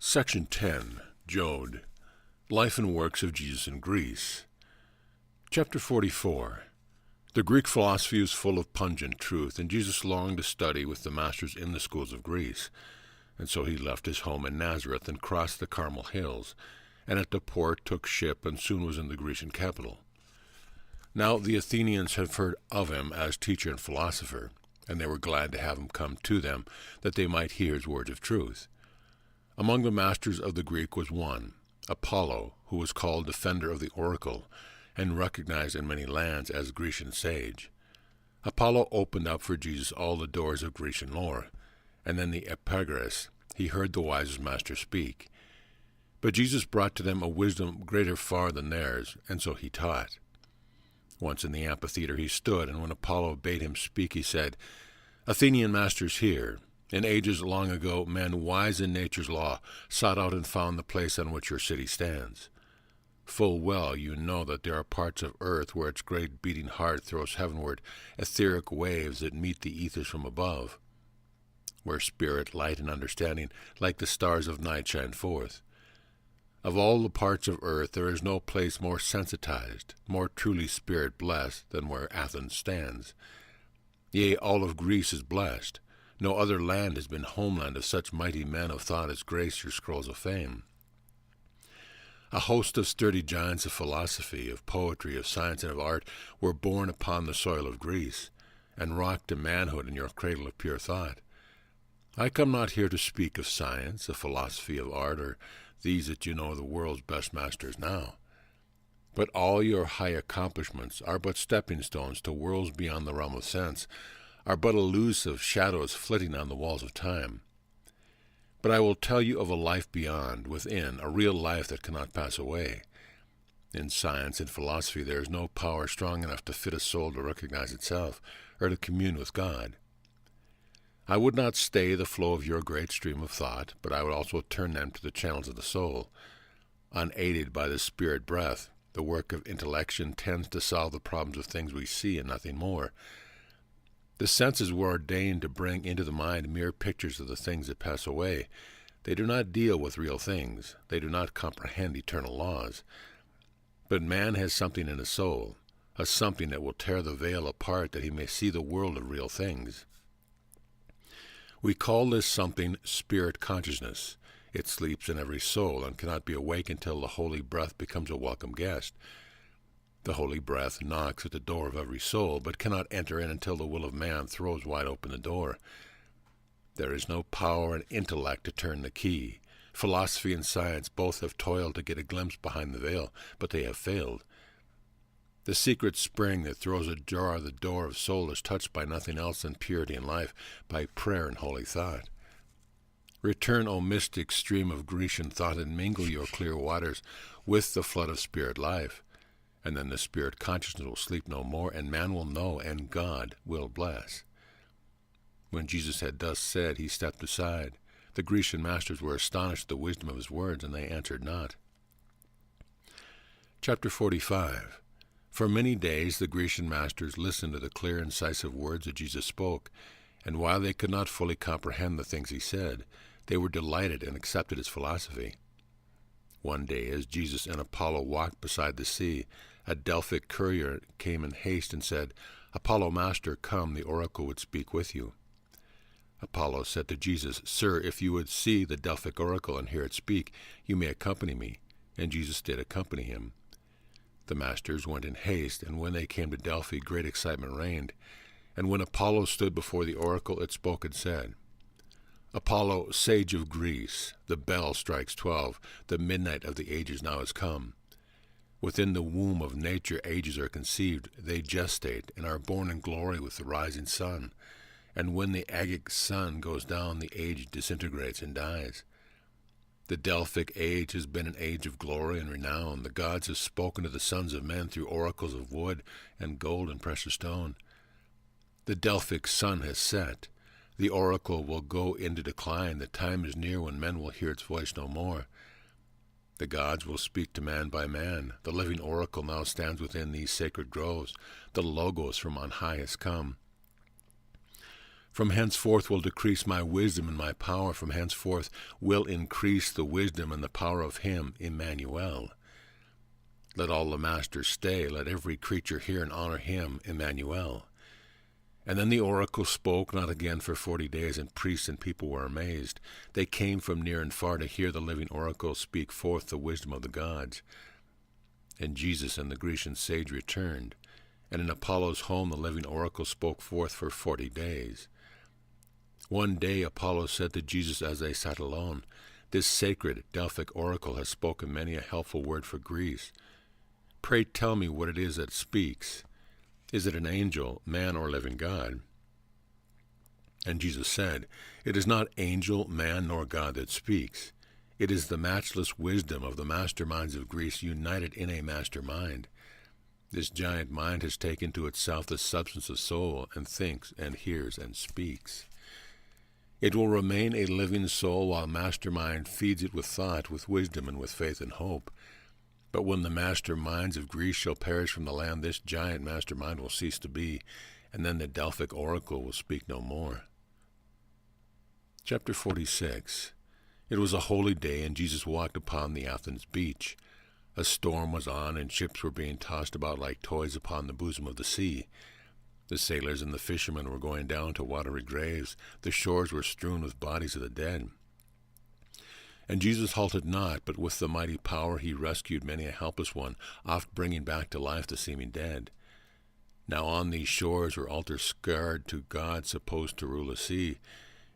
Section 10, Jode, Life and Works of Jesus in Greece. Chapter 44. The Greek philosophy was full of pungent truth, and Jesus longed to study with the masters in the schools of Greece. And so he left his home in Nazareth and crossed the Carmel hills, and at the port took ship and soon was in the Grecian capital. Now the Athenians had heard of him as teacher and philosopher, and they were glad to have him come to them, that they might hear his words of truth. Among the masters of the Greek was one, Apollo, who was called defender of the oracle, and recognized in many lands as Grecian sage. Apollo opened up for Jesus all the doors of Grecian lore, and then the Epigraphs he heard the wisest master speak. But Jesus brought to them a wisdom greater far than theirs, and so he taught. Once in the amphitheater he stood, and when Apollo bade him speak, he said, "Athenian masters, hear. In ages long ago, men wise in nature's law sought out and found the place on which your city stands. Full well you know that there are parts of earth where its great beating heart throws heavenward etheric waves that meet the ethers from above, where spirit, light, and understanding, like the stars of night, shine forth. Of all the parts of earth there is no place more sensitized, more truly spirit-blessed than where Athens stands. Yea, all of Greece is blessed. No other land has been homeland of such mighty men of thought as grace your scrolls of fame. A host of sturdy giants of philosophy, of poetry, of science, and of art were born upon the soil of Greece, and rocked to manhood in your cradle of pure thought. I come not here to speak of science, of philosophy, of art, or these that you know the world's best masters now. But all your high accomplishments are but stepping stones to worlds beyond the realm of sense, are but elusive shadows flitting on the walls of time. But I will tell you of a life beyond, within, a real life that cannot pass away. In science and philosophy there is no power strong enough to fit a soul to recognize itself, or to commune with God. I would not stay the flow of your great stream of thought, but I would also turn them to the channels of the soul. Unaided by the spirit breath, the work of intellection tends to solve the problems of things we see and nothing more. The senses were ordained to bring into the mind mere pictures of the things that pass away. They do not deal with real things. They do not comprehend eternal laws. But man has something in his soul, a something that will tear the veil apart that he may see the world of real things. We call this something spirit consciousness. It sleeps in every soul and cannot be awake until the holy breath becomes a welcome guest. The holy breath knocks at the door of every soul, but cannot enter in until the will of man throws wide open the door. There is no power in intellect to turn the key. Philosophy and science both have toiled to get a glimpse behind the veil, but they have failed. The secret spring that throws ajar the door of soul is touched by nothing else than purity and life, by prayer and holy thought. Return, O mystic stream of Grecian thought, and mingle your clear waters with the flood of spirit life. And then the spirit consciousness will sleep no more, and man will know, and God will bless. When Jesus had thus said, he stepped aside. The Grecian masters were astonished at the wisdom of his words, and they answered not. Chapter 45. For many days the Grecian masters listened to the clear, incisive words that Jesus spoke, and while they could not fully comprehend the things he said, they were delighted and accepted his philosophy. One day, as Jesus and Apollo walked beside the sea, a Delphic courier came in haste and said, "Apollo, master, come, the oracle would speak with you." Apollo said to Jesus, "Sir, if you would see the Delphic oracle and hear it speak, you may accompany me." And Jesus did accompany him. The masters went in haste, and when they came to Delphi, great excitement reigned. And when Apollo stood before the oracle, it spoke and said, "Apollo, sage of Greece, the bell strikes 12, the midnight of the ages now has come. Within the womb of nature ages are conceived, they gestate, and are born in glory with the rising sun. And when the agic sun goes down, the age disintegrates and dies. The Delphic age has been an age of glory and renown. The gods have spoken to the sons of men through oracles of wood and gold and precious stone. The Delphic sun has set. The oracle will go into decline. The time is near when men will hear its voice no more. The gods will speak to man by man. The living oracle now stands within these sacred groves. The Logos from on high has come. From henceforth will decrease my wisdom and my power. From henceforth will increase the wisdom and the power of him, Emmanuel. Let all the masters stay. Let every creature hear and honor him, Emmanuel. And then the oracle spoke not again for 40 days, and priests and people were amazed. They came from near and far to hear the living oracle speak forth the wisdom of the gods. And Jesus and the Grecian sage returned, and in Apollo's home the living oracle spoke forth for 40 days. One day Apollo said to Jesus as they sat alone, "This sacred Delphic oracle has spoken many a helpful word for Greece. Pray tell me what it is that speaks. Is it an angel, man, or living God?" And Jesus said, "It is not angel, man, nor God that speaks. It is the matchless wisdom of the masterminds of Greece united in a mastermind. This giant mind has taken to itself the substance of soul, and thinks, and hears, and speaks. It will remain a living soul while mastermind feeds it with thought, with wisdom, and with faith and hope. But when the masterminds of Greece shall perish from the land, this giant mastermind will cease to be, and then the Delphic oracle will speak no more." Chapter 46. It was a holy day, and Jesus walked upon the Athens beach. A storm was on, and ships were being tossed about like toys upon the bosom of the sea. The sailors and the fishermen were going down to watery graves. The shores were strewn with bodies of the dead. And Jesus halted not, but with the mighty power he rescued many a helpless one, oft bringing back to life the seeming dead. Now on these shores were altars scarred to God supposed to rule the sea,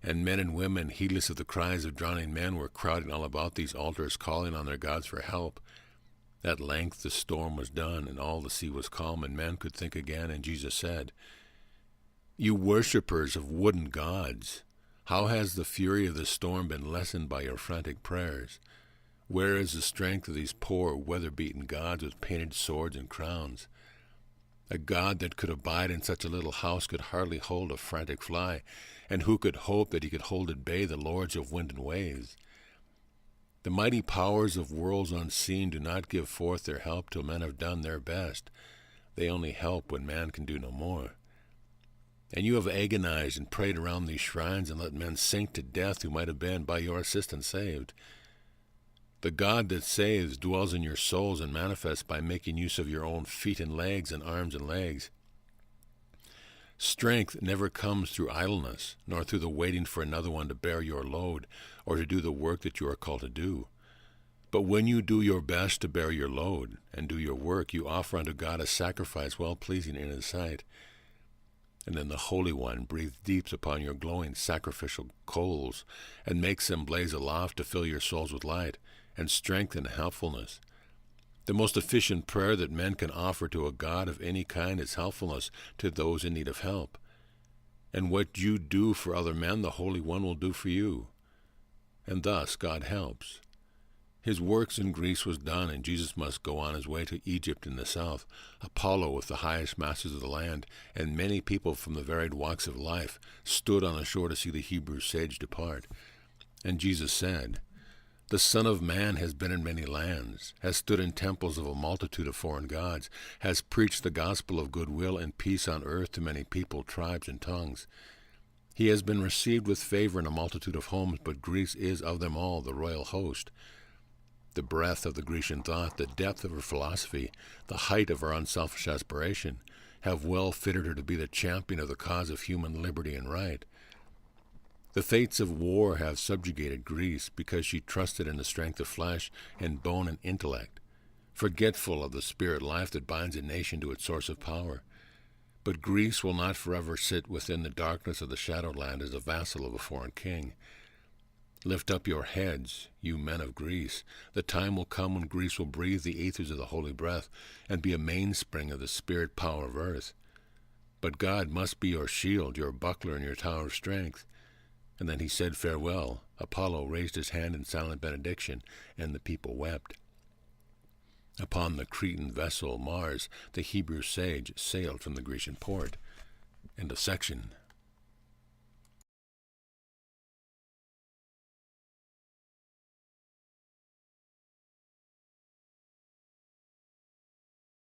and men and women, heedless of the cries of drowning men, were crowding all about these altars, calling on their gods for help. At length the storm was done, and all the sea was calm, and men could think again, and Jesus said, "You worshippers of wooden gods, how has the fury of the storm been lessened by your frantic prayers? Where is the strength of these poor, weather-beaten gods with painted swords and crowns? A god that could abide in such a little house could hardly hold a frantic fly, and who could hope that he could hold at bay the lords of wind and waves? The mighty powers of worlds unseen do not give forth their help till men have done their best. They only help when man can do no more. And you have agonized and prayed around these shrines and let men sink to death who might have been, by your assistance, saved. The God that saves dwells in your souls and manifests by making use of your own feet and legs and arms and legs. Strength never comes through idleness, nor through the waiting for another one to bear your load or to do the work that you are called to do. But when you do your best to bear your load and do your work, you offer unto God a sacrifice well-pleasing in his sight. And then the Holy One breathes deeps upon your glowing sacrificial coals and makes them blaze aloft to fill your souls with light and strength and helpfulness. The most efficient prayer that men can offer to a God of any kind is helpfulness to those in need of help. And what you do for other men, the Holy One will do for you. And thus God helps. His works in Greece was done, and Jesus must go on his way to Egypt in the south, Apollo with the highest masters of the land, and many people from the varied walks of life stood on the shore to see the Hebrew sage depart. And Jesus said, "The Son of Man has been in many lands, has stood in temples of a multitude of foreign gods, has preached the gospel of goodwill and peace on earth to many people, tribes, and tongues. He has been received with favor in a multitude of homes, but Greece is of them all the royal host. The breadth of the Grecian thought, the depth of her philosophy, the height of her unselfish aspiration, have well fitted her to be the champion of the cause of human liberty and right. The fates of war have subjugated Greece because she trusted in the strength of flesh and bone and intellect, forgetful of the spirit life that binds a nation to its source of power. But Greece will not forever sit within the darkness of the shadowed land as a vassal of a foreign king. Lift up your heads, you men of Greece. The time will come when Greece will breathe the ethers of the holy breath and be a mainspring of the spirit power of earth. But God must be your shield, your buckler, and your tower of strength." And then he said farewell. Apollo raised his hand in silent benediction, and the people wept. Upon the Cretan vessel Mars, the Hebrew sage sailed from the Grecian port. End of section.